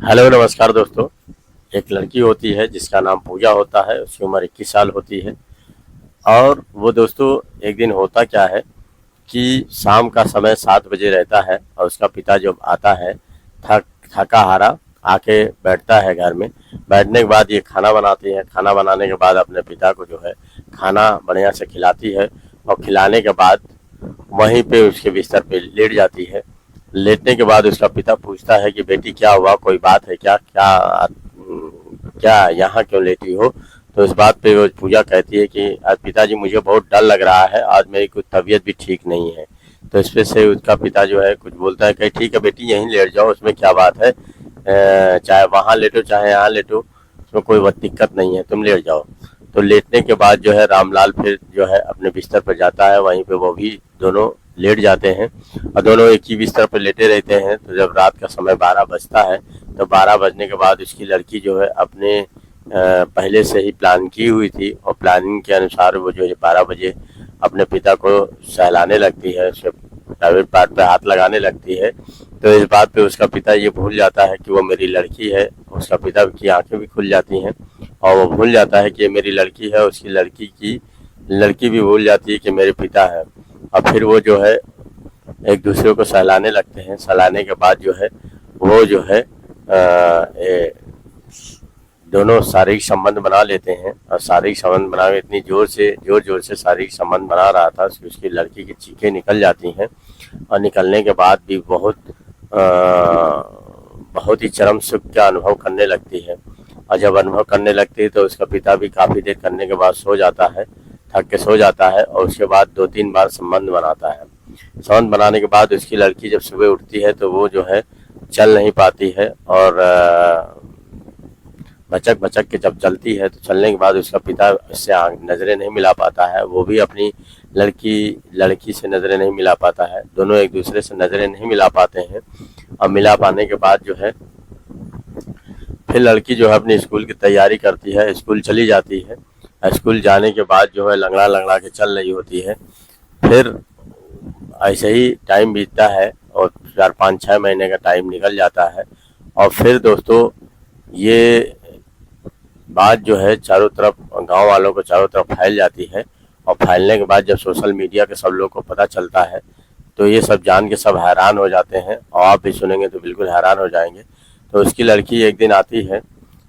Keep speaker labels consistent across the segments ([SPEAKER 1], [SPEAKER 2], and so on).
[SPEAKER 1] Hello नमस्कार दोस्तों। एक लड़की होती है जिसका नाम पूजा होता है। उसकी उम्र 21 साल होती है। और वो दोस्तों, एक दिन होता क्या है कि शाम का समय 7 बजे रहता है और उसका पिता जब आता है थक थका हारा आके बैठता है घर में। बैठने के बाद ये खाना बनाती है। खाना बनाने के बाद अपने पिता को जो है खाना बढ़िया से खिलाती है और खिलाने के बाद वहीं पे उसके बिस्तर पे लेट जाती है। लेटने के बाद उसका पिता पूछता है कि बेटी क्या हुआ, कोई बात है क्या, क्या यहाँ क्यों लेटी हो। तो इस बात पे वो पूजा कहती है कि आज पिताजी मुझे बहुत डर लग रहा है, आज मेरी कुछ तबीयत भी ठीक नहीं है। तो इस पे से उसका पिता जो है कुछ बोलता है कि ठीक है बेटी यहीं लेट जाओ, उसमें क्या बात है, चाहे वहाँ लेटो चाहे यहाँ लेटो, उसमें कोई दिक्कत नहीं है, तुम लेट जाओ। तो लेटने के बाद जो है रामलाल फिर जो है अपने बिस्तर पर जाता है, वहीं पे वो भी दोनों लेट जाते हैं और दोनों एक ही बिस्तर पर लेटे रहते हैं। तो जब रात का समय 12 बजता है तो 12 बजने के बाद उसकी लड़की जो है अपने पहले से ही प्लान की हुई थी और प्लानिंग के अनुसार वो जो है 12 बजे अपने पिता को सहलाने लगती है, उसके प्राइवेट पार्ट पे हाथ लगाने लगती है। तो इस बात पे उसका पिता ये भूल जाता है कि वो मेरी लड़की है। उसका पिता की आंखें भी खुल जाती हैं और वो भूल जाता है कि ये मेरी लड़की है। उसकी लड़की भी भूल जाती है कि मेरे पिता है। और फिर वो जो है एक दूसरे को सहलाने लगते हैं। सहलाने के बाद जो है वो जो है दोनों शारीरिक संबंध बना लेते हैं और शारीरिक संबंध बना के इतनी जोर जोर से शारीरिक संबंध बना रहा था कि उसकी लड़की की चीखें निकल जाती हैं। और निकलने के बाद भी बहुत ही चरम सुख का अनुभव करने लगती है। और जब अनुभव करने लगती है तो उसका पिता भी काफ़ी देर करने के बाद सो जाता है, थक के सो जाता है और उसके बाद 2-3 बार संबंध बनाता है। संबंध बनाने के बाद उसकी लड़की जब सुबह उठती है तो वो जो है चल नहीं पाती है और भचक भचक के जब चलती है तो चलने के बाद उसका पिता इससे नज़रें नहीं मिला पाता है। वो भी अपनी लड़की से नज़रें नहीं मिला पाता है। दोनों एक दूसरे से नज़रें नहीं मिला पाते हैं। और मिला पाने के बाद जो है फिर लड़की जो है अपनी स्कूल की तैयारी करती है, स्कूल चली जाती है। स्कूल जाने के बाद जो है लंगड़ा लंगड़ा के चल रही होती है। फिर ऐसे ही टाइम बीतता है और 4-5-6 महीने का टाइम निकल जाता है। और फिर दोस्तों ये बात जो है चारों तरफ गांव वालों को चारों तरफ फैल जाती है। और फैलने के बाद जब सोशल मीडिया के सब लोग को पता चलता है तो ये सब जान के सब हैरान हो जाते हैं और आप भी सुनेंगे तो बिल्कुल हैरान हो जाएंगे। तो उसकी लड़की एक दिन आती है,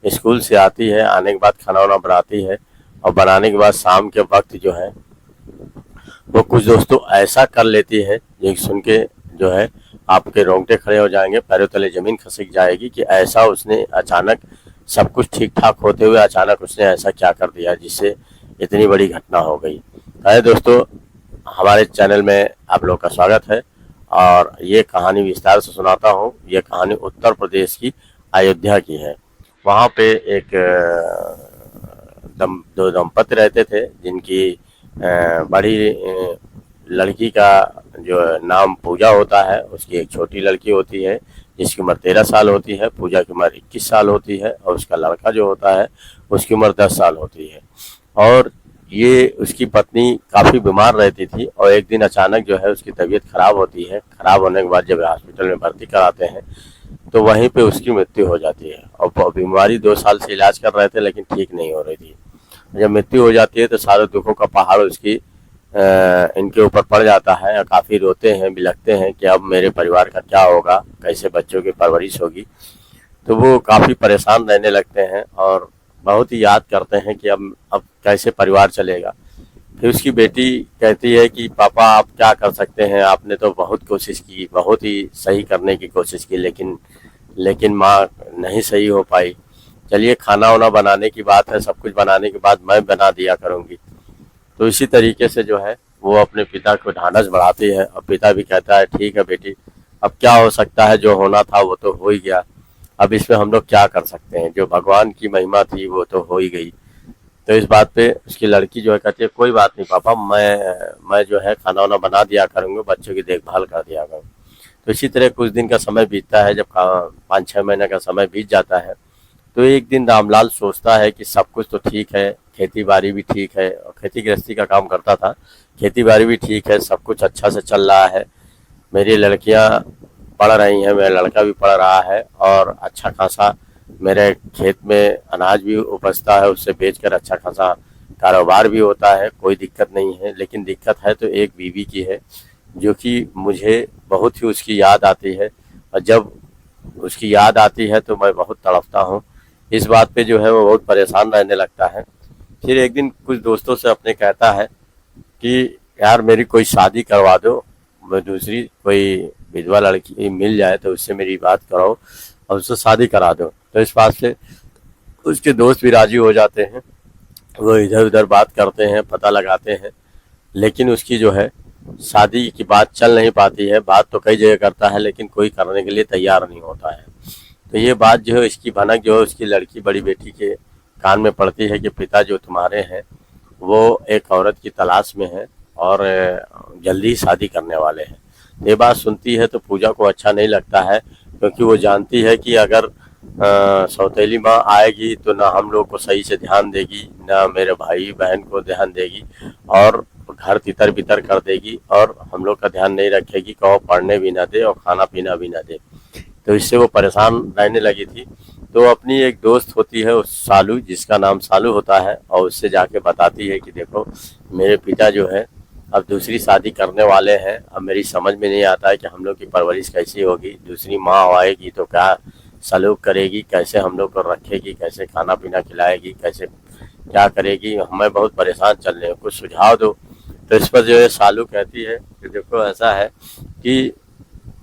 [SPEAKER 1] स्कूल से आती है, आने के बाद खाना वाना बनाती है और बनाने के बाद शाम के वक्त जो है वो कुछ दोस्तों ऐसा कर लेती है जो सुन के जो है आपके रोंगटे खड़े हो जाएंगे, पैरों तले जमीन खिसक जाएगी कि ऐसा उसने अचानक सब कुछ ठीक ठाक होते हुए अचानक उसने ऐसा क्या कर दिया जिससे इतनी बड़ी घटना हो गई। है दोस्तों, हमारे चैनल में आप लोग का स्वागत है और ये कहानी विस्तार से सुनाता हूँ। ये कहानी उत्तर प्रदेश की अयोध्या की है। वहाँ पे एक दो दंपति रहते थे जिनकी बड़ी लड़की का जो नाम पूजा होता है। उसकी एक छोटी लड़की होती है जिसकी उम्र 13 साल होती है। पूजा की उम्र 21 साल होती है और उसका लड़का जो होता है उसकी उम्र 10 साल होती है। और ये उसकी पत्नी काफ़ी बीमार रहती थी और एक दिन अचानक जो है उसकी तबीयत खराब होती है। खराब होने के बाद जब हॉस्पिटल में भर्ती कराते हैं तो वहीं पे उसकी मृत्यु हो जाती है। और बीमारी 2 साल से इलाज कर रहे थे लेकिन ठीक नहीं हो रही थी। जब मृत्यु हो जाती है तो सारे दुखों का पहाड़ इनके ऊपर पड़ जाता है। काफ़ी रोते हैं, बिलखते हैं कि अब मेरे परिवार का क्या होगा, कैसे बच्चों की परवरिश होगी। तो वो काफ़ी परेशान रहने लगते हैं और बहुत ही याद करते हैं कि अब कैसे परिवार चलेगा। फिर उसकी बेटी कहती है कि पापा आप क्या कर सकते हैं, आपने तो बहुत कोशिश की, बहुत ही सही करने की कोशिश की, लेकिन माँ नहीं सही हो पाई। चलिए खाना वाना बनाने की बात है, सब कुछ बनाने के बाद मैं बना दिया करूँगी। तो इसी तरीके से जो है वो अपने पिता को ढांढस बढ़ाती है और पिता भी कहता है ठीक है बेटी, अब क्या हो सकता है, जो होना था वो तो हो ही गया, अब इसमें हम लोग क्या कर सकते हैं, जो भगवान की महिमा थी वो तो हो ही गई। तो इस बात पे उसकी लड़की जो है कहती है कोई बात नहीं पापा, मैं जो है खाना वाना बना दिया करूँगी, बच्चों की देखभाल कर दिया करूँ। तो इसी तरह कुछ दिन का समय बीतता है। जब 5-6 महीने का समय बीत जाता है तो एक दिन रामलाल सोचता है कि सब कुछ तो ठीक है, खेती बाड़ी भी ठीक है और खेती गृहस्थी का काम करता था, खेती बाड़ी भी ठीक है, सब कुछ अच्छा से चल रहा है। मेरी लड़कियां पढ़ रही हैं, मेरा लड़का भी पढ़ रहा है और अच्छा खासा मेरे खेत में अनाज भी उपजता है, उससे बेचकर अच्छा खासा कारोबार भी होता है, कोई दिक्कत नहीं है। लेकिन दिक्कत है तो एक बीवी की है, जो कि मुझे बहुत ही उसकी याद आती है, और जब उसकी याद आती है तो मैं बहुत तड़पता हूँ। इस बात पे जो है वो बहुत परेशान रहने लगता है। फिर एक दिन कुछ दोस्तों से अपने कहता है कि यार मेरी कोई शादी करवा दो, मैं दूसरी कोई विधवा लड़की मिल जाए तो उससे मेरी बात कराओ और उससे शादी करा दो। तो इस बात से उसके दोस्त भी राजी हो जाते हैं, वो इधर उधर बात करते हैं, पता लगाते हैं, लेकिन उसकी जो है शादी की बात चल नहीं पाती है। बात तो कई जगह करता है लेकिन कोई करने के लिए तैयार नहीं होता है। तो ये बात जो है इसकी भनक जो है उसकी लड़की बड़ी बेटी के कान में पड़ती है कि पिता जो तुम्हारे हैं वो एक औरत की तलाश में है और जल्दी ही शादी करने वाले हैं। ये बात सुनती है तो पूजा को अच्छा नहीं लगता है, क्योंकि वो जानती है कि अगर सौतेली माँ आएगी तो ना हम लोग को सही से ध्यान देगी, ना मेरे भाई बहन को ध्यान देगी, और घर तितर बितर कर देगी और हम लोग का ध्यान नहीं रखेगी, कहो पढ़ने भी ना दे और खाना पीना भी ना दे। तो इससे वो परेशान रहने लगी थी। तो अपनी एक दोस्त होती है उस सालू, जिसका नाम सालू होता है, और उससे जाके बताती है कि देखो मेरे पिता जो है अब दूसरी शादी करने वाले हैं, अब मेरी समझ में नहीं आता है कि हम लोग की परवरिश कैसी होगी, दूसरी माँ आएगी तो क्या सलूक करेगी, कैसे हम लोग को रखेगी, कैसे खाना पीना खिलाएगी, कैसे क्या करेगी, हमें बहुत परेशान चल रहे हैं, कुछ सुझाव दो। तो इस पर जो है सालू कहती है कि देखो ऐसा है कि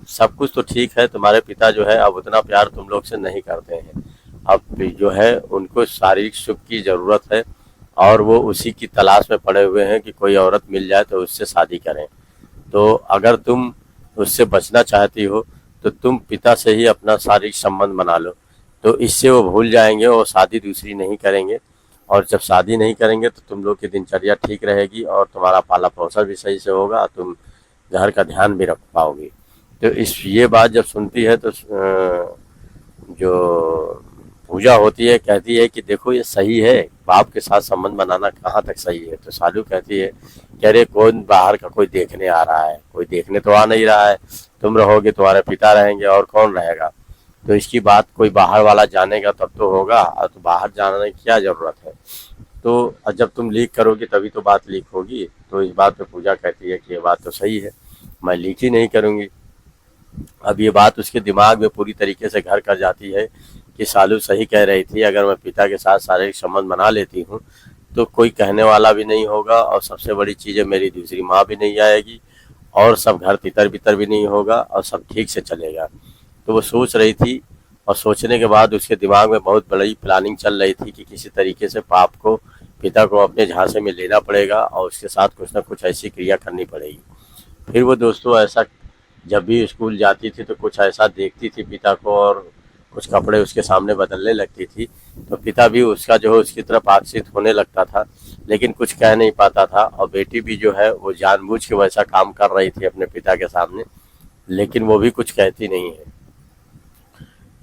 [SPEAKER 1] सब कुछ तो ठीक है, तुम्हारे पिता जो है अब उतना प्यार तुम लोग से नहीं करते हैं, अब जो है उनको शारीरिक सुख की ज़रूरत है और वो उसी की तलाश में पड़े हुए हैं कि कोई औरत मिल जाए तो उससे शादी करें। तो अगर तुम उससे बचना चाहती हो तो तुम पिता से ही अपना शारीरिक संबंध बना लो, तो इससे वो भूल जाएंगे और शादी दूसरी नहीं करेंगे। और जब शादी नहीं करेंगे तो तुम लोग की दिनचर्या ठीक रहेगी और तुम्हारा पाला पोषण भी सही से होगा, तुम घर का ध्यान भी रख पाओगी। तो इस ये बात जब सुनती है तो जो पूजा होती है कहती है कि देखो ये सही है, बाप के साथ संबंध बनाना कहाँ तक सही है। तो सालू कहती है कि अरे कौन बाहर का कोई देखने आ रहा है, कोई देखने तो आ नहीं रहा है, तुम रहोगे, तुम्हारे पिता रहेंगे, और कौन रहेगा। तो इसकी बात कोई बाहर वाला जानेगा तब तो होगा, और तो बाहर जाने की क्या ज़रूरत है। तो जब तुम लीक करोगी तभी तो बात लीक होगी। तो इस बात पे पूजा कहती है कि ये बात तो सही है, मैं लीक ही नहीं करूँगी। अब ये बात उसके दिमाग में पूरी तरीके से घर कर जाती है कि सालू सही कह रही थी, अगर मैं पिता के साथ शारीरिक संबंध बना लेती हूँ तो कोई कहने वाला भी नहीं होगा, और सबसे बड़ी चीज़ है मेरी दूसरी माँ भी नहीं आएगी, और सब घर तितर बितर भी नहीं होगा, और सब ठीक से चलेगा। तो वो सोच रही थी, और सोचने के बाद उसके दिमाग में बहुत बड़ी प्लानिंग चल रही थी कि किसी तरीके से पाप को, पिता को अपने झांसे में लेना पड़ेगा और उसके साथ कुछ ना कुछ ऐसी क्रिया करनी पड़ेगी। फिर वो दोस्तों ऐसा जब भी स्कूल जाती थी तो कुछ ऐसा देखती थी पिता को, और कुछ कपड़े उसके सामने बदलने लगती थी, तो पिता भी उसका जो है उसकी तरफ आकर्षित होने लगता था, लेकिन कुछ कह नहीं पाता था। और बेटी भी जो है वो जानबूझ के वैसा काम कर रही थी अपने पिता के सामने, लेकिन वो भी कुछ कहती नहीं है।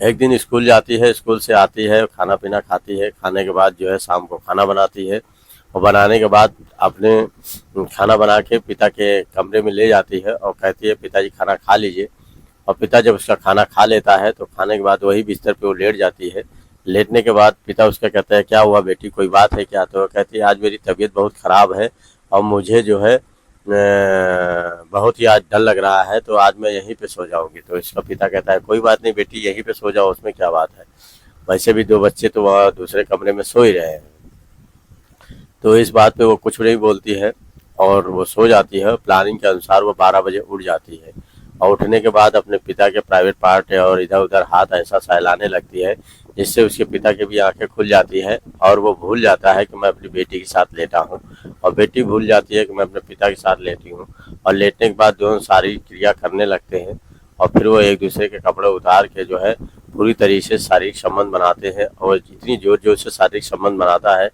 [SPEAKER 1] एक दिन स्कूल जाती है, स्कूल से आती है, खाना पीना खाती है, खाने के बाद जो है शाम को खाना बनाती है, और बनाने के बाद अपने खाना बना के पिता के कमरे में ले जाती है और कहती है पिताजी खाना खा लीजिए। और पिता जब उसका खाना खा लेता है तो खाने के बाद वही बिस्तर पे वो लेट जाती है। लेटने के बाद पिता उसका कहता है क्या हुआ बेटी, कोई बात है क्या। तो वो कहती है आज मेरी तबीयत बहुत ख़राब है और मुझे जो है बहुत ही आज डर लग रहा है, तो आज मैं यहीं पे सो जाऊंगी। तो इसका पिता कहता है कोई बात नहीं बेटी, यहीं पे सो जाओ, उसमें क्या बात है, वैसे भी दो बच्चे तो वहाँ दूसरे कमरे में सो ही रहे हैं। तो इस बात पे वो कुछ नहीं बोलती है और वो सो जाती है। प्लानिंग के अनुसार वो 12 बजे उठ जाती है, और उठने के बाद अपने पिता के प्राइवेट पार्ट और इधर उधर हाथ ऐसा सहलाने लगती है जिससे उसके पिता की भी आंखें खुल जाती है, और वो भूल जाता है कि मैं अपनी बेटी के साथ लेटा हूँ, और बेटी भूल जाती है कि मैं अपने पिता के साथ लेटी हूँ। और लेटने के बाद दोनों सारी क्रिया करने लगते हैं, और फिर वो एक दूसरे के कपड़े उतार के जो है पूरी तरीके से शारीरिक संबंध बनाते हैं, और इतनी जोर जोर से शारीरिक संबंध बनाता है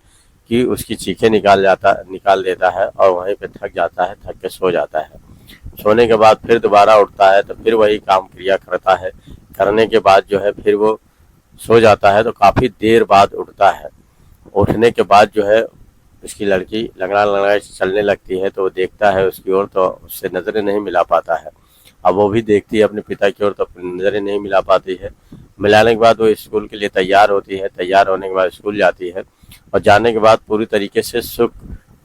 [SPEAKER 1] कि उसकी चीखें निकाल देता है, और वहीं पे थक जाता है, थक के सो जाता है। सोने के बाद फिर दोबारा उठता है तो फिर वही काम क्रिया करता है। करने के बाद जो है फिर वो सो जाता है, तो काफ़ी देर बाद उठता है। उठने के बाद जो है उसकी लड़की लंगड़ा लंगड़ा चलने लगती है, तो वो देखता है उसकी ओर, तो उससे नज़रें नहीं मिला पाता है। अब वो भी देखती है अपने पिता की ओर तो अपनी नज़रें नहीं मिला पाती है। मिलाने के बाद वो स्कूल के लिए तैयार होती है, तैयार होने के बाद स्कूल जाती है और जाने के बाद पूरी तरीके से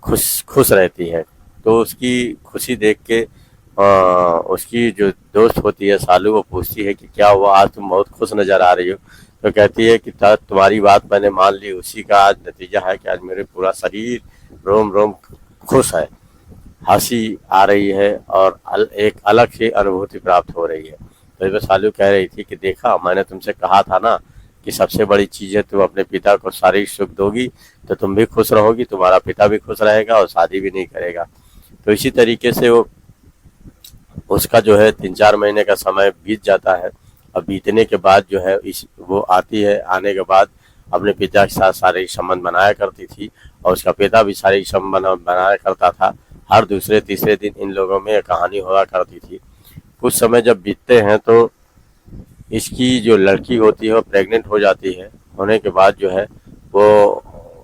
[SPEAKER 1] खुश खुश रहती है। तो उसकी खुशी देख के उसकी जो दोस्त होती है सालू, वो पूछती है कि क्या हुआ, आज तुम बहुत खुश नज़र आ रही हो। तो कहती है कि तुम्हारी बात मैंने मान ली, उसी का आज नतीजा है कि आज मेरे पूरा शरीर रोम रोम खुश है, हंसी आ रही है और एक अलग सी अनुभूति प्राप्त हो रही है। तो इस पर सालू कह रही थी कि देखा, मैंने तुमसे कहा था ना कि सबसे बड़ी चीज़ है तुम अपने पिता को शारीरिक सुख दोगी तो तुम भी खुश रहोगी, तुम्हारा पिता भी खुश रहेगा और शादी भी नहीं करेगा। तो इसी तरीके से वो उसका जो है 3-4 महीने का समय बीत जाता है। अब बीतने के बाद जो है वो आती है, आने के बाद अपने पिता के साथ शारीरिक संबंध बनाया करती थी और उसका पिता भी शारीरिक संबंध बनाया करता था। हर दूसरे तीसरे दिन इन लोगों में कहानी हुआ करती थी। कुछ समय जब बीतते हैं तो इसकी जो लड़की होती है वो प्रेग्नेंट हो जाती है। होने के बाद जो है वो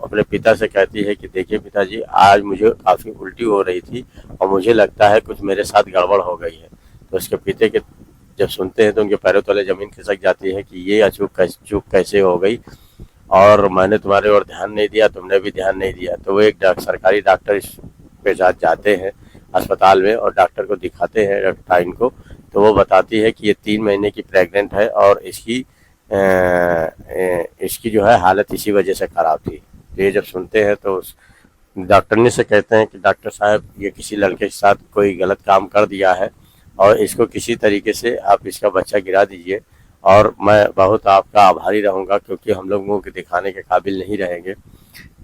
[SPEAKER 1] अपने पिता से कहती है कि देखिए पिताजी, आज मुझे काफ़ी उल्टी हो रही थी और मुझे लगता है कुछ मेरे साथ गड़बड़ हो गई है। तो उसके पिता के जब सुनते हैं तो उनके पैरों तले ज़मीन खिसक जाती है कि ये चूक कैसे हो गई, और मैंने तुम्हारे ओर ध्यान नहीं दिया, तुमने भी ध्यान नहीं दिया। तो वो एक सरकारी डॉक्टर के साथ जाते हैं अस्पताल में और डॉक्टर को दिखाते हैं डॉक्टर को। तो वो बताती है कि ये 3 महीने की प्रेग्नेंट है और इसकी जो है हालत इसी वजह से ख़राब थी। तो ये जब सुनते हैं तो उस डॉक्टरनी से कहते हैं कि डॉक्टर साहब, ये किसी लड़के के साथ कोई गलत काम कर दिया है और इसको किसी तरीके से आप इसका बच्चा गिरा दीजिए और मैं बहुत आपका आभारी रहूँगा, क्योंकि हम लोगों के दिखाने के काबिल नहीं रहेंगे।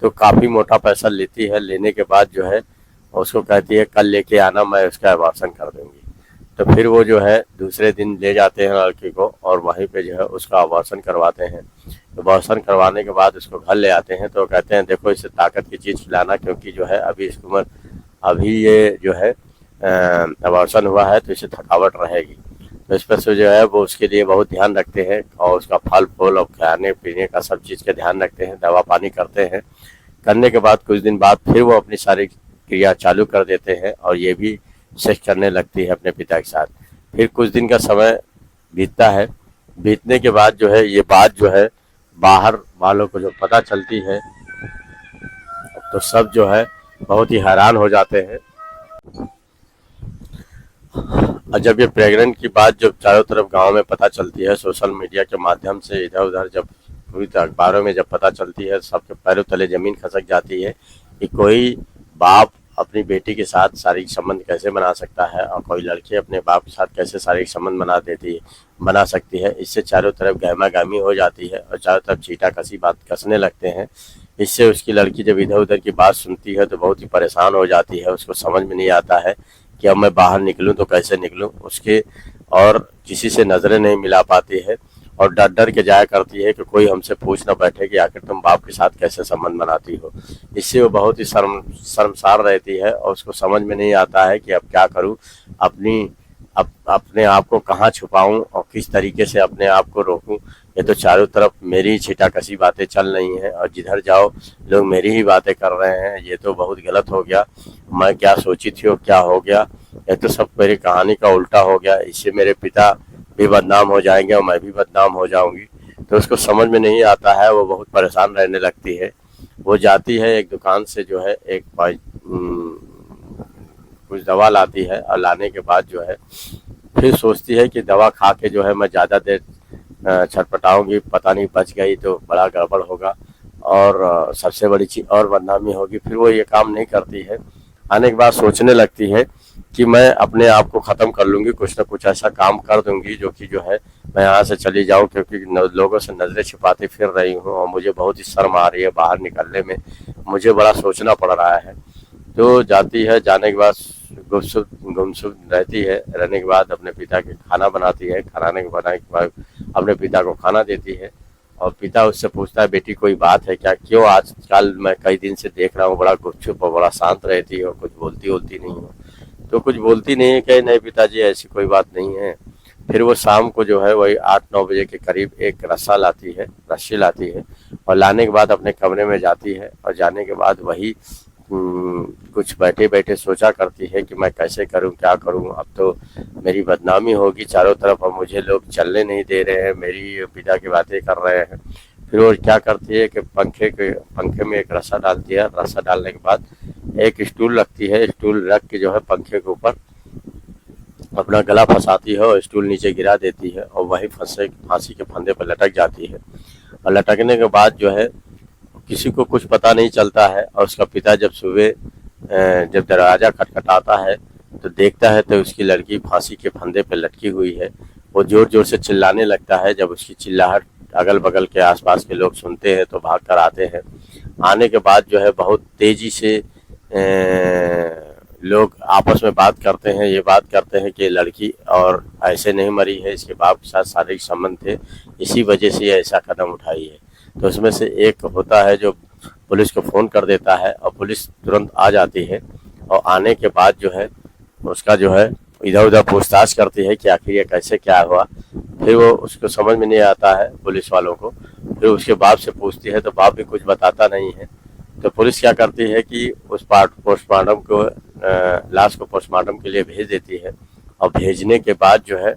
[SPEAKER 1] तो काफ़ी मोटा पैसा लेती है। लेने के बाद जो है उसको कहती है कल लेके आना, मैं उसका अबॉर्शन कर दूँगी। तो फिर वो जो है दूसरे दिन ले जाते हैं लड़की को और वहीं पे जो है उसका अबॉर्शन करवाते हैं। तो अबॉर्शन करवाने के बाद उसको घर ले आते हैं तो कहते हैं देखो इसे ताकत की चीज़ खिलाना, क्योंकि जो है अभी इसकी उम्र, अभी ये जो है अबॉर्शन हुआ है तो इसे थकावट रहेगी। तो इस पर से जो है वो उसके लिए बहुत ध्यान रखते हैं और उसका फल फूल और खाने पीने का सब चीज़ का ध्यान रखते हैं, दवा पानी करते हैं। करने के बाद कुछ दिन बाद फिर वो अपनी सारी क्रिया चालू कर देते हैं और ये भी सेक्स करने लगती है अपने पिता के साथ। फिर कुछ दिन का समय बीतता है। बीतने के बाद जो है ये बात जो है बाहर वालों को जो पता चलती है तो सब जो है बहुत ही हैरान हो जाते हैं। और जब ये प्रेग्नेंट की बात जब चारों तरफ गांव में पता चलती है, सोशल मीडिया के माध्यम से इधर उधर जब पूरी अखबारों में जब पता चलती है, सबके पैरों तले ज़मीन खसक जाती है कि कोई बाप अपनी बेटी के साथ शारीरिक संबंध कैसे बना सकता है और कोई लड़की अपने बाप के साथ कैसे शारीरिक संबंध बना सकती है। इससे चारों तरफ गहमा गहमी हो जाती है और चारों तरफ चीटा कसी बात कसने लगते हैं। इससे उसकी लड़की जब इधर उधर की बात सुनती है तो बहुत ही परेशान हो जाती है। उसको समझ में नहीं आता है कि अब मैं बाहर निकलूं तो कैसे निकलूं, उसके और किसी से नज़रें नहीं मिला पाती है और डर डर के जाया करती है कि कोई हमसे पूछ ना बैठे कि आखिर तुम बाप के साथ कैसे संबंध बनाती हो। इससे वो बहुत ही शर्मसार रहती है और उसको समझ में नहीं आता है कि अब क्या करूं, अपने आप को कहाँ छुपाऊं और किस तरीके से अपने आप को रोकूं। ये तो चारों तरफ मेरी छिटाकसी बातें चल रही हैं और जिधर जाओ लोग मेरी ही बातें कर रहे हैं। ये तो बहुत गलत हो गया, मैं क्या सोची थी और क्या हो गया, ये तो सब मेरी कहानी का उल्टा हो गया। इससे मेरे पिता भी बदनाम हो जाएंगे और मैं भी बदनाम हो जाऊंगी। तो उसको समझ में नहीं आता है, वो बहुत परेशान रहने लगती है। वो जाती है एक दुकान से जो है कुछ दवा लाती है और लाने के बाद जो है फिर सोचती है कि दवा खा के जो है मैं ज़्यादा देर छटपटाऊंगी, पता नहीं बच गई तो बड़ा गड़बड़ होगा और सबसे बड़ी चीज़ और बदनामी होगी। फिर वो ये काम नहीं करती है। आने के बाद सोचने लगती है कि मैं अपने आप को ख़त्म कर लूँगी, कुछ ना कुछ ऐसा काम कर दूँगी जो कि जो है मैं यहाँ से चली जाऊँ, क्योंकि लोगों से नज़रें छिपाते फिर रही हूँ और मुझे बहुत ही शर्म आ रही है बाहर निकलने में, मुझे बड़ा सोचना पड़ रहा है। तो जाती है, जाने के बाद गुमसुम रहती है। रहने के बाद अपने पिता के खाना बनाती है, बनाने के बाद अपने पिता को खाना देती है और पिता उससे पूछता है बेटी कोई बात है क्या, क्यों आजकल मैं कई दिन से देख रहा हूँ बड़ा गुपचुप और बड़ा शांत रहती हो, कुछ बोलती नहीं हो। तो कुछ बोलती नहीं है, कहे नहीं पिताजी ऐसी कोई बात नहीं है। फिर वो शाम को जो है वही 8-9 बजे के करीब एक रस्सी लाती है और लाने के बाद अपने कमरे में जाती है और जाने के बाद वही कुछ बैठे बैठे सोचा करती है कि मैं कैसे करूं, क्या करूं, अब तो मेरी बदनामी होगी चारों तरफ, अब मुझे लोग चलने नहीं दे रहे हैं, मेरी पिता की बातें कर रहे हैं। फिर वो क्या करती है कि पंखे में एक रस्सा डालती है। रस्सा डालने के बाद एक स्टूल रखती है, स्टूल रख के जो है पंखे के ऊपर अपना गला फंसाती है और स्टूल नीचे गिरा देती है और वही फांसी के फंदे पर लटक जाती है। और लटकने के बाद जो है किसी को कुछ पता नहीं चलता है। और उसका पिता जब सुबह जब दरवाज़ा खटखटाता है तो देखता है तो उसकी लड़की फांसी के फंदे पर लटकी हुई है। वो ज़ोर ज़ोर से चिल्लाने लगता है। जब उसकी चिल्लाहट अगल बगल के आसपास के लोग सुनते हैं तो भाग कर आते हैं। आने के बाद जो है बहुत तेज़ी से लोग आपस में बात करते हैं, ये बात करते हैं कि लड़की और ऐसे नहीं मरी है, इसके बाप के साथ शारीरिक संबंध थे, इसी वजह से ये ऐसा कदम उठाई है। तो उसमें से एक होता है जो पुलिस को फ़ोन कर देता है और पुलिस तुरंत आ जाती है। और आने के बाद जो है उसका जो है इधर उधर पूछताछ करती है कि आखिर ये कैसे क्या हुआ। फिर वो उसको समझ में नहीं आता है पुलिस वालों को। फिर उसके बाप से पूछती है तो बाप भी कुछ बताता नहीं है। तो पुलिस क्या करती है कि उस पोस्टमार्टम को लाश को पोस्टमार्टम के लिए भेज देती है। और भेजने के बाद जो है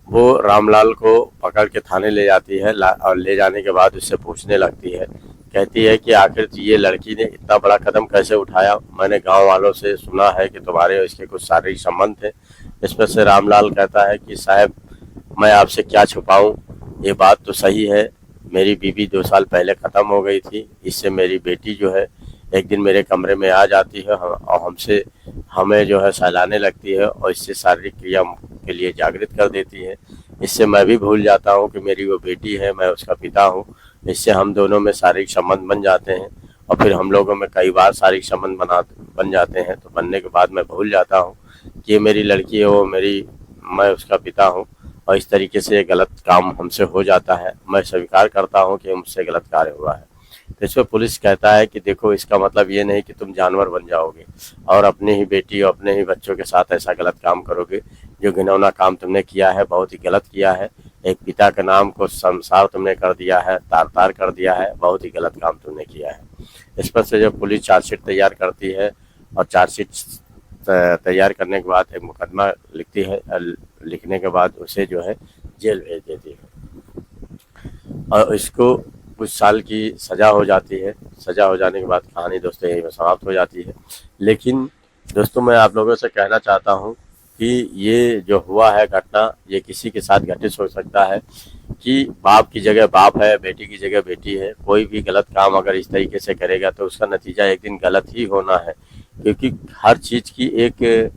[SPEAKER 1] वो रामलाल को पकड़ के थाने ले जाती है और ले जाने के बाद उससे पूछने लगती है। कहती है कि आखिर ये लड़की ने इतना बड़ा कदम कैसे उठाया, मैंने गांव वालों से सुना है कि तुम्हारे और इसके कुछ शारीरिक संबंध थे। इसमें से रामलाल कहता है कि साहब मैं आपसे क्या छुपाऊं, ये बात तो सही है, मेरी बीवी 2 साल पहले ख़त्म हो गई थी। इससे मेरी बेटी जो है एक दिन मेरे कमरे में आ जाती है और हमें जो है सहलाने लगती है और इससे शारीरिक क्रिया के लिए जागृत कर देती है। इससे मैं भी भूल जाता हूँ कि मेरी वो बेटी है, मैं उसका पिता हूँ। इससे हम दोनों में शारीरिक संबंध बन जाते हैं और फिर हम लोगों में कई बार शारीरिक संबंध बन जाते हैं। तो बनने के बाद मैं भूल जाता हूँ कि ये मेरी लड़की है, मैं उसका पिता हूँ और इस तरीके से ये गलत काम हमसे हो जाता है। मैं स्वीकार करता हूँ कि मुझसे गलत कार्य हुआ है। तो इस पर पुलिस कहता है कि देखो इसका मतलब ये नहीं कि तुम जानवर बन जाओगे और अपनी ही बेटी और अपने ही बच्चों के साथ ऐसा गलत काम करोगे। जो घिनौना काम तुमने किया है बहुत ही गलत किया है। एक पिता के नाम को शर्मसार तुमने कर दिया है, तार तार कर दिया है, बहुत ही गलत काम तुमने किया है। इस पर से जब पुलिस चार्जशीट तैयार करती है और चार्जशीट तैयार करने के बाद एक मुकदमा लिखती है, लिखने के बाद उसे जो है जेल भेज देती है और इसको कुछ साल की सज़ा हो जाती है। सज़ा हो जाने के बाद कहानी दोस्तों यहीं पर समाप्त हो जाती है। लेकिन दोस्तों मैं आप लोगों से कहना चाहता हूँ कि ये जो हुआ है घटना, ये किसी के साथ घटित हो सकता है कि बाप की जगह बाप है, बेटी की जगह बेटी है। कोई भी गलत काम अगर इस तरीके से करेगा तो उसका नतीजा एक दिन गलत ही होना है, क्योंकि हर चीज़ की एक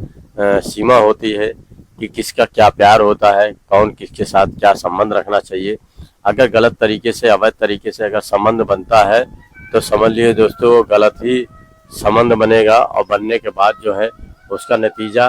[SPEAKER 1] सीमा होती है कि किसका क्या प्यार होता है, कौन किसके साथ क्या संबंध रखना चाहिए। अगर गलत तरीके से, अवैध तरीके से अगर संबंध बनता है तो समझ लिए दोस्तों गलत ही संबंध बनेगा और बनने के बाद जो है उसका नतीजा